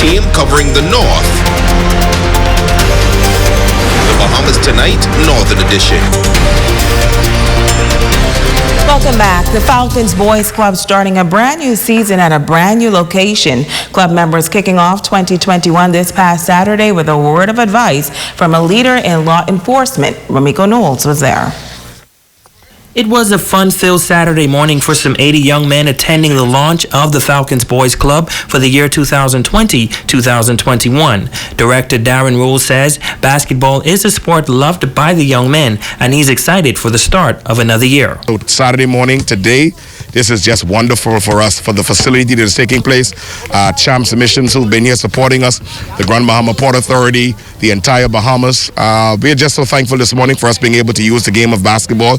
team covering the North. The Bahamas Tonight, Northern Edition. Welcome back. The Falcons Boys Club starting a brand new season at a brand new location. Club members kicking off 2021 this past Saturday with a word of advice from a leader in law enforcement. Ramiko Knowles was there. It was a fun-filled Saturday morning for some 80 young men attending the launch of the Falcons Boys Club for the year 2020-2021. Director Darren Rule says basketball is a sport loved by the young men, and he's excited for the start of another year. So Saturday morning today, this is just wonderful for us, for the facility that is taking place. Champs Missions, who've been here supporting us, the Grand Bahama Port Authority, the entire Bahamas. We're just so thankful this morning for us being able to use the game of basketball.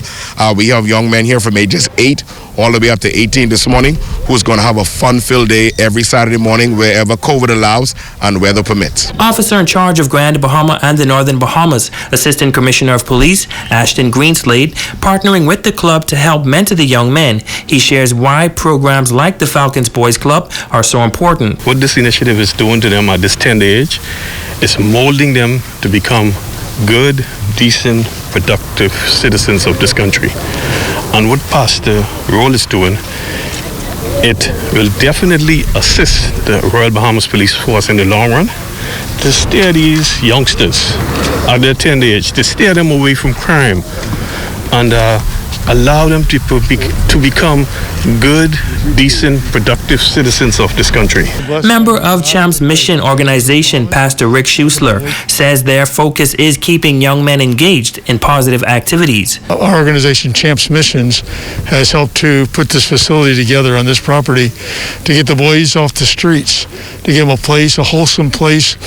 We have young men here from ages 8 all the way up to 18 this morning who's going to have a fun-filled day every Saturday morning wherever COVID allows and weather permits. Officer in charge of Grand Bahama and the Northern Bahamas, Assistant Commissioner of Police Ashton Greenslade, partnering with the club to help mentor the young men. He shares why programs like the Falcons Boys Club are so important. What this initiative is doing to them at this tender age is molding them to become good, decent, productive citizens of this country. And what Pastor Roll is doing, it will definitely assist the Royal Bahamas Police Force in the long run to steer these youngsters at their tender age, to steer them away from crime and allow them to become good, decent, productive citizens of this country. Member of Champs Mission organization, Pastor Rick Schusler, says their focus is keeping young men engaged in positive activities. Our organization, Champs Missions, has helped to put this facility together on this property to get the boys off the streets, to give them a place, a wholesome place,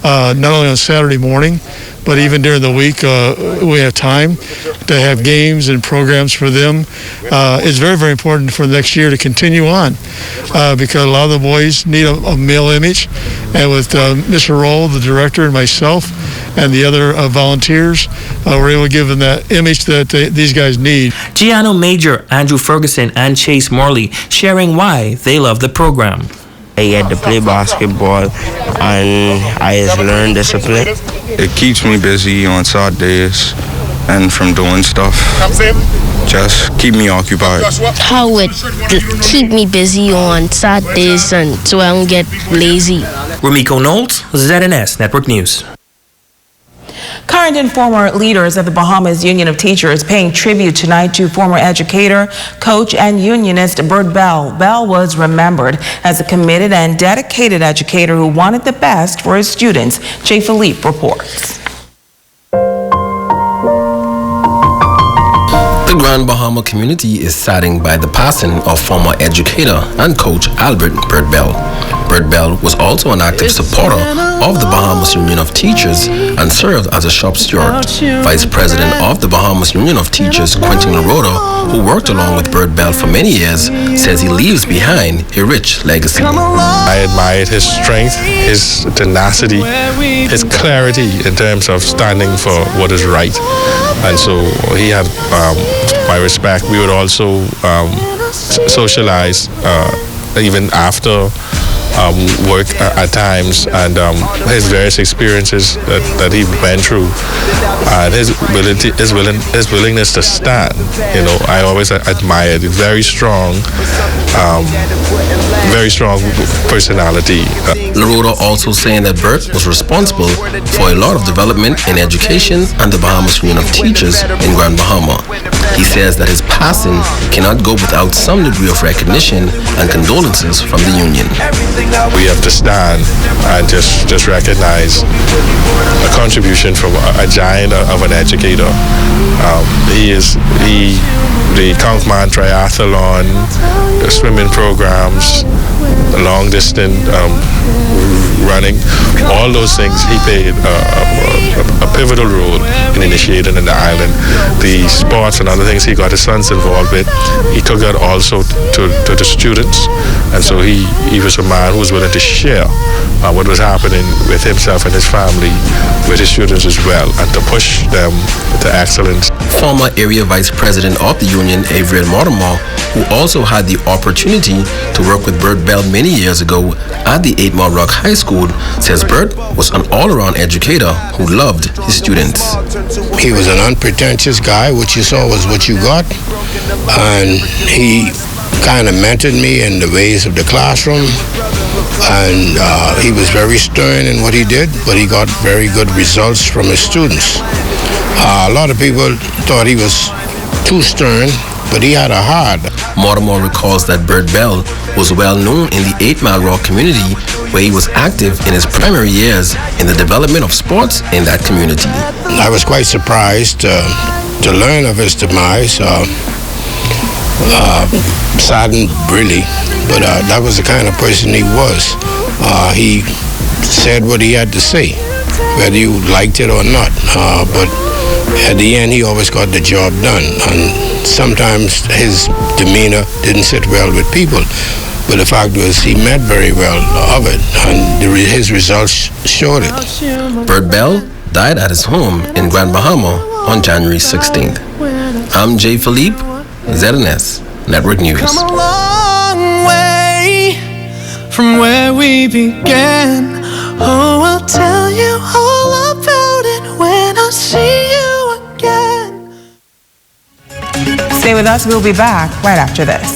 not only on Saturday morning, but even during the week, we have time to have games and programs for them. It's very, very important for next year to continue on because a lot of the boys need a male image. And with Mr. Roll, the director, and myself, and the other volunteers, we're able to give them that image that these guys need. Giano Major, Andrew Ferguson, and Chase Morley sharing why they love the program. I get to play basketball and I just learn discipline. It keeps me busy on Saturdays and from doing stuff. Just keep me occupied. How it keep me busy on Saturdays and so I don't get lazy. Ramiko Knowles, ZNS Network News. Current and former leaders of the Bahamas Union of Teachers paying tribute tonight to former educator, coach, and unionist Bert Bell. Bell was remembered as a committed and dedicated educator who wanted the best for his students. Jay Philippe reports. The Grand Bahama community is saddened by the passing of former educator and coach Albert Bert Bell. Bert Bell was also an active supporter of the Bahamas Union of Teachers and served as a shop steward. Vice President of the Bahamas Union of Teachers, Quentin LaRoda, who worked along with Bert Bell for many years, says he leaves behind a rich legacy. I admired his strength, his tenacity, his clarity in terms of standing for what is right. And so he had my respect. We would also socialize even after work at times, and his various experiences that he went through, and his willingness to stand. You know, I always admired it. Very strong personality. LaRoda also saying that Bert was responsible for a lot of development in education and the Bahamas Union of Teachers in Grand Bahama. He says that his passing cannot go without some degree of recognition and condolences from the union. We have to stand and just recognize a contribution from a giant of an educator. The Conchman Triathlon, the swimming programs, the long distance running, all those things he played a pivotal role in initiating in the island. The sports and other things he got his sons involved with, he took that also to the students, and so he was a man who was willing to share what was happening with himself and his family, with his students as well, and to push them to excellence. Former area vice president of the union, Avriel Mortimer, who also had the opportunity to work with Bert Bert Bell many years ago at the 8 Mile Rock High School, says Bert was an all-around educator who loved his students. He was an unpretentious guy. What you saw was what you got. And he kind of mentored me in the ways of the classroom. And he was very stern in what he did, but he got very good results from his students. A lot of people thought he was too stern, but he had a heart. Mortimer recalls that Bert Bell was well known in the 8 Mile Rock community, where he was active in his primary years in the development of sports in that community. I was quite surprised to learn of his demise. Saddened, really, but that was the kind of person he was. He said what he had to say, whether you liked it or not. But at the end, he always got the job done. And sometimes his demeanor didn't sit well with people. But the fact was, he meant very well of it, and his results showed it. Bert Bell died at his home in Grand Bahama on January 16th. I'm Jay Philippe, ZNS Network News. Come a long way from where we began. Oh, I'll tell you all about it when I see you again. Stay with us. We'll be back right after this.